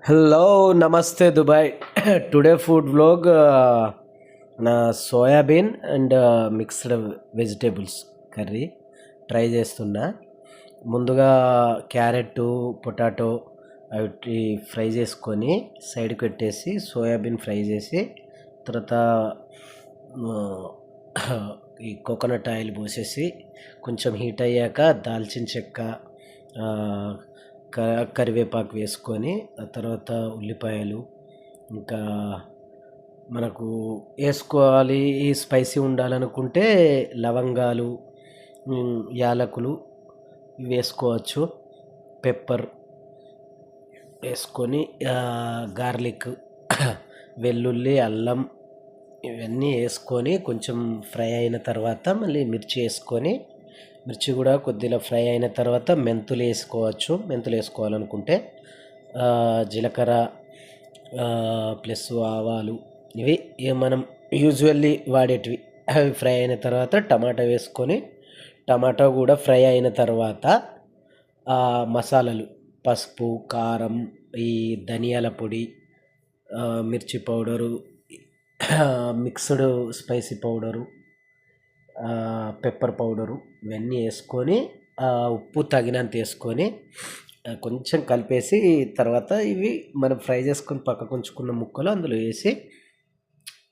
Hello నమస్తే Dubai. Today food vlog నా soybean and mixed vegetables curry try చేస్తున్నా. ముందుగా క్యారెట్ పొటాటో అవి ఫ్రై చేసుకొని సైడ్కి పెట్టేసి సోయాబీన్ ఫ్రై చేసి తర్వాత ఈ కోకోనట్ ఆయిల్ పోసేసి కొంచెం హీట్ అయ్యాక దాల్చిన చెక్క కరివేపాకు వేసుకొని ఆ తర్వాత ఉల్లిపాయలు ఇంకా మనకు వేసుకోవాలి. ఈ స్పైసీ ఉండాలనుకుంటే లవంగాలు యాలకులు వేసుకోవచ్చు. పెప్పర్ వేసుకొని గార్లిక్ వెల్లుల్లి అల్లం ఇవన్నీ వేసుకొని కొంచెం ఫ్రై అయిన తర్వాత మళ్ళీ మిర్చి వేసుకొని మిర్చి కూడా కొద్దిగా ఫ్రై అయిన తర్వాత మెంతులు వేసుకోవచ్చు. మెంతులు వేసుకోవాలనుకుంటే జీలకర్ర ప్లస్ ఆవాలు ఇవి మనం యూజువల్లీ వాడేటివి. అవి ఫ్రై అయిన తర్వాత టమాటా వేసుకొని టమాటా కూడా ఫ్రై అయిన తర్వాత మసాలాలు పసుపు కారం ఈ ధనియాల పొడి మిర్చి powder mixed spicy powder pepper powder ఇవన్నీ వేసుకొని ఉప్పు తగినంత వేసుకొని కొంచెం కలిపేసి తర్వాత ఇవి మనం ఫ్రై చేసుకొని పక్కకు ఉంచుకున్న ముక్కలు అందులో వేసి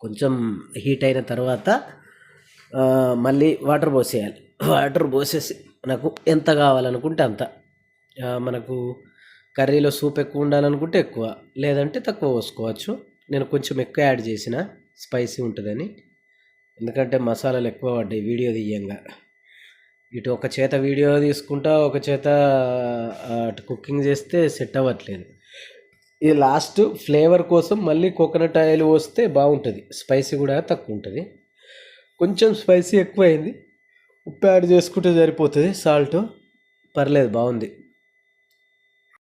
కొంచెం హీట్ అయిన తర్వాత మళ్ళీ వాటర్ పోసేయాలి. వాటర్ పోసేసి నాకు ఎంత కావాలనుకుంటే అంత, మనకు కర్రీలో సూప్ ఎక్కువ ఉండాలనుకుంటే ఎక్కువ, లేదంటే తక్కువ పోసుకోవచ్చు. నేను కొంచెం ఎక్కువ యాడ్ చేసిన స్పైసీ ఉంటుందని, ఎందుకంటే మసాలాలు ఎక్కువ పడ్డాయి వీడియో తీయంగా. ఇటు ఒక చేత వీడియో తీసుకుంటా ఒక చేత అటు కుకింగ్ చేస్తే సెట్ అవ్వట్లేదు. ఇది లాస్ట్ ఫ్లేవర్ కోసం మళ్ళీ కోకోనట్ ఆయిల్ పోస్తే బాగుంటుంది. స్పైసీ కూడా తక్కువ ఉంటుంది. కొంచెం స్పైసీ ఎక్కువ అయింది, ఉప్పు యాడ్ చేసుకుంటే సరిపోతుంది. సాల్ట్ పర్లేదు, బాగుంది.